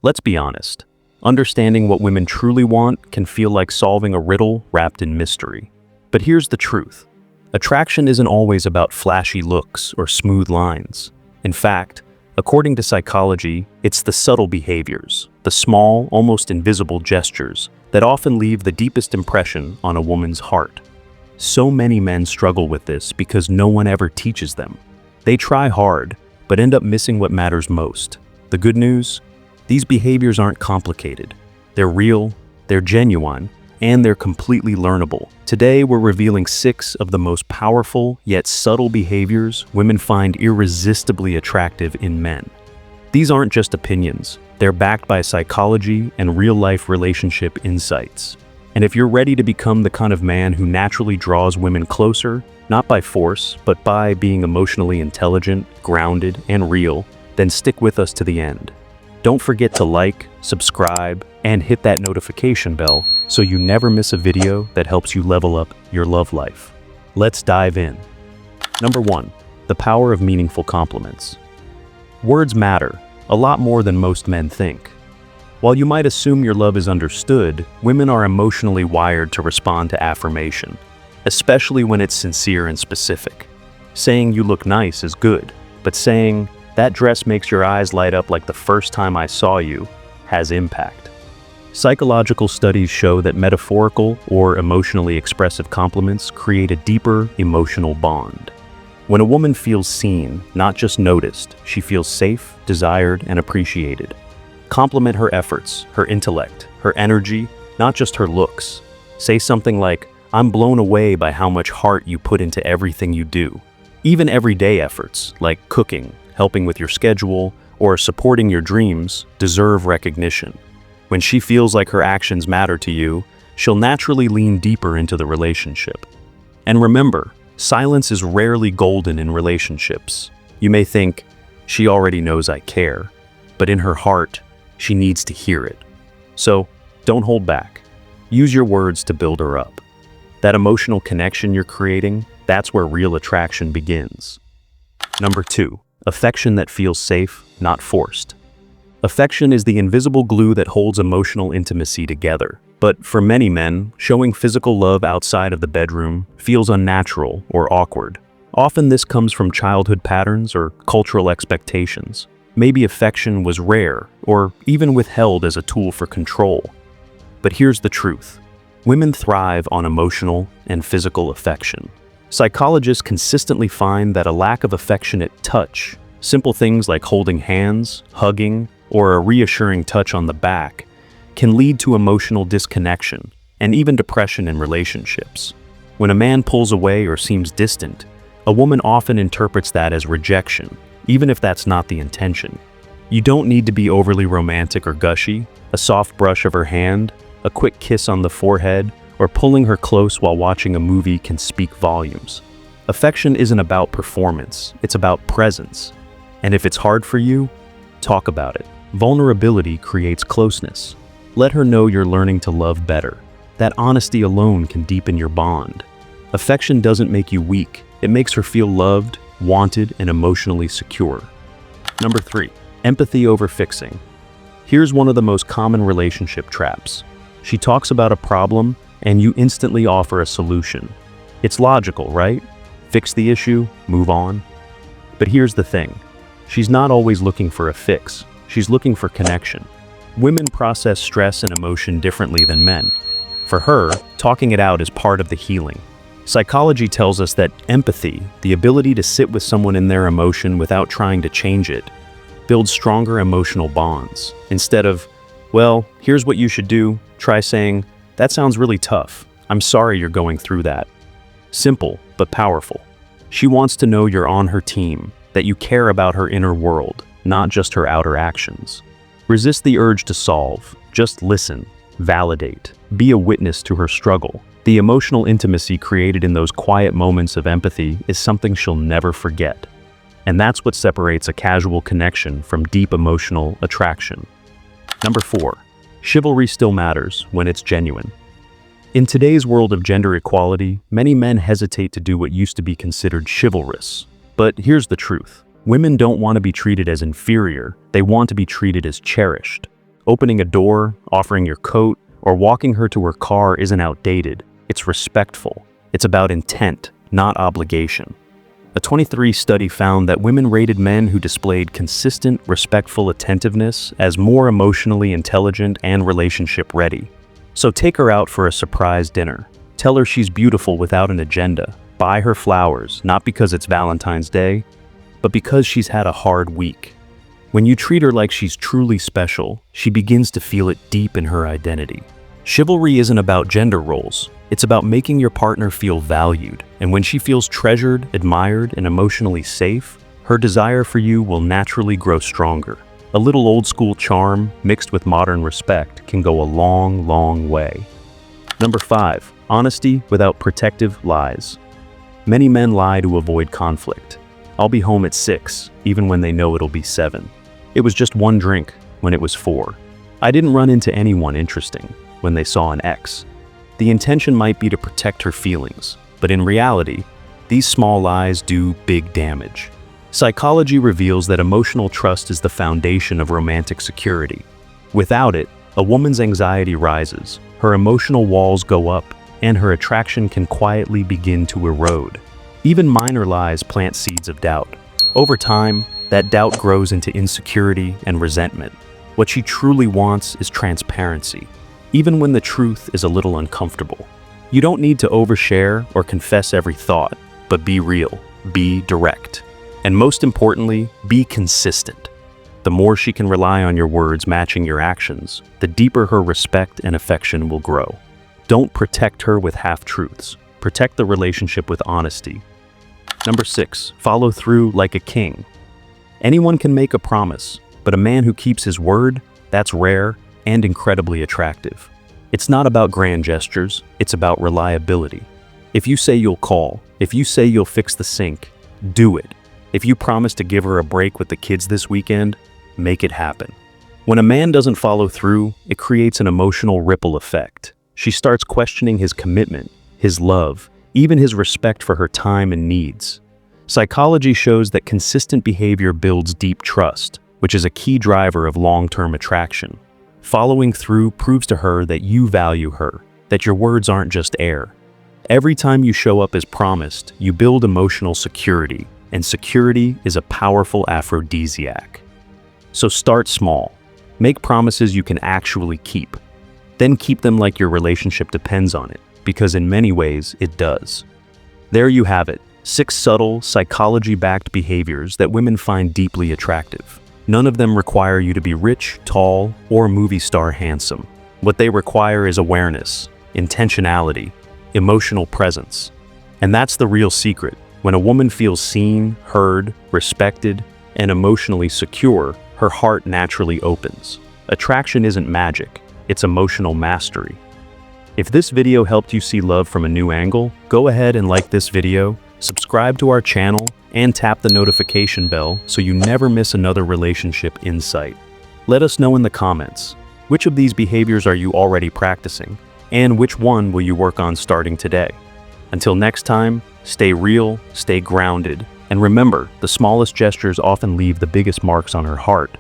Let's be honest. Understanding what women truly want can feel like solving a riddle wrapped in mystery. But here's the truth. Attraction isn't always about flashy looks or smooth lines. In fact, according to psychology, it's the subtle behaviors, the small, almost invisible gestures, that often leave the deepest impression on a woman's heart. So many men struggle with this because no one ever teaches them. They try hard, but end up missing what matters most. The good news? These behaviors aren't complicated. They're real, they're genuine, and they're completely learnable. Today, we're revealing 6 of the most powerful yet subtle behaviors women find irresistibly attractive in men. These aren't just opinions. They're backed by psychology and real-life relationship insights. And if you're ready to become the kind of man who naturally draws women closer, not by force, but by being emotionally intelligent, grounded, and real, then stick with us to the end. Don't forget to like, subscribe, and hit that notification bell so you never miss a video that helps you level up your love life. Let's dive in. Number 1, the power of meaningful compliments. Words matter, a lot more than most men think. While you might assume your love is understood, women are emotionally wired to respond to affirmation, especially when it's sincere and specific. Saying you look nice is good, but saying, "That dress makes your eyes light up like the first time I saw you," has impact. Psychological studies show that metaphorical or emotionally expressive compliments create a deeper emotional bond. When a woman feels seen, not just noticed, she feels safe, desired, and appreciated. Compliment her efforts, her intellect, her energy, not just her looks. Say something like, "I'm blown away by how much heart you put into everything you do." Even everyday efforts, like cooking, helping with your schedule, or supporting your dreams, deserve recognition. When she feels like her actions matter to you, she'll naturally lean deeper into the relationship. And remember, silence is rarely golden in relationships. You may think, "She already knows I care," but in her heart, she needs to hear it. So, don't hold back. Use your words to build her up. That emotional connection you're creating, that's where real attraction begins. Number 2, affection that feels safe, not forced. Affection is the invisible glue that holds emotional intimacy together. But for many men, showing physical love outside of the bedroom feels unnatural or awkward. Often this comes from childhood patterns or cultural expectations. Maybe affection was rare or even withheld as a tool for control. But here's the truth. Women thrive on emotional and physical affection. Psychologists consistently find that a lack of affectionate touch, simple things like holding hands, hugging, or a reassuring touch on the back, can lead to emotional disconnection and even depression in relationships. When a man pulls away or seems distant, a woman often interprets that as rejection, even if that's not the intention. You don't need to be overly romantic or gushy. A soft brush of her hand, a quick kiss on the forehead, or pulling her close while watching a movie can speak volumes. Affection isn't about performance, it's about presence. And if it's hard for you, talk about it. Vulnerability creates closeness. Let her know you're learning to love better. That honesty alone can deepen your bond. Affection doesn't make you weak. It makes her feel loved, wanted, and emotionally secure. Number 3, empathy over fixing. Here's one of the most common relationship traps. She talks about a problem, and you instantly offer a solution. It's logical, right? Fix the issue, move on. But here's the thing. She's not always looking for a fix. She's looking for connection. Women process stress and emotion differently than men. For her, talking it out is part of the healing. Psychology tells us that empathy, the ability to sit with someone in their emotion without trying to change it, builds stronger emotional bonds. Instead of, "Well, here's what you should do," try saying, "That sounds really tough. I'm sorry you're going through that." Simple, but powerful. She wants to know you're on her team, that you care about her inner world, not just her outer actions. Resist the urge to solve. Just listen, validate, be a witness to her struggle. The emotional intimacy created in those quiet moments of empathy is something she'll never forget. And that's what separates a casual connection from deep emotional attraction. Number 4, chivalry still matters when it's genuine. In today's world of gender equality, many men hesitate to do what used to be considered chivalrous. But here's the truth. Women don't want to be treated as inferior, they want to be treated as cherished. Opening a door, offering your coat, or walking her to her car isn't outdated. It's respectful. It's about intent, not obligation. A 23 study found that women rated men who displayed consistent, respectful attentiveness as more emotionally intelligent and relationship-ready. So take her out for a surprise dinner. Tell her she's beautiful without an agenda. Buy her flowers, not because it's Valentine's Day, but because she's had a hard week. When you treat her like she's truly special, she begins to feel it deep in her identity. Chivalry isn't about gender roles. It's about making your partner feel valued, and when she feels treasured, admired, and emotionally safe, her desire for you will naturally grow stronger. A little old-school charm mixed with modern respect can go a long, long way. Number 5. Honesty without protective lies. Many men lie to avoid conflict. I'll be home at 6, even when they know it'll be 7. It was just one drink when it was 4. I didn't run into anyone interesting when they saw an X. The intention might be to protect her feelings, but in reality, these small lies do big damage. Psychology reveals that emotional trust is the foundation of romantic security. Without it, a woman's anxiety rises, her emotional walls go up, and her attraction can quietly begin to erode. Even minor lies plant seeds of doubt. Over time, that doubt grows into insecurity and resentment. What she truly wants is transparency, even when the truth is a little uncomfortable. You don't need to overshare or confess every thought, but be real, be direct, and most importantly, be consistent. The more she can rely on your words matching your actions, the deeper her respect and affection will grow. Don't protect her with half-truths. Protect the relationship with honesty. Number 6, follow through like a king. Anyone can make a promise, but a man who keeps his word, that's rare and incredibly attractive. It's not about grand gestures, it's about reliability. If you say you'll call, if you say you'll fix the sink, do it. If you promise to give her a break with the kids this weekend, make it happen. When a man doesn't follow through, it creates an emotional ripple effect. She starts questioning his commitment, his love, even his respect for her time and needs. Psychology shows that consistent behavior builds deep trust, which is a key driver of long-term attraction. Following through proves to her that you value her, that your words aren't just air. Every time you show up as promised, you build emotional security, and security is a powerful aphrodisiac. So start small. Make promises you can actually keep. Then keep them like your relationship depends on it, because in many ways it does. There you have it, 6 subtle, psychology-backed behaviors that women find deeply attractive. None of them require you to be rich, tall, or movie star handsome. What they require is awareness, intentionality, emotional presence. And that's the real secret. When a woman feels seen, heard, respected, and emotionally secure, her heart naturally opens. Attraction isn't magic, it's emotional mastery. If this video helped you see love from a new angle, go ahead and like this video, subscribe to our channel, and tap the notification bell so you never miss another relationship insight. Let us know in the comments, which of these behaviors are you already practicing, and which one will you work on starting today? Until next time, stay real, stay grounded, and remember, the smallest gestures often leave the biggest marks on her heart.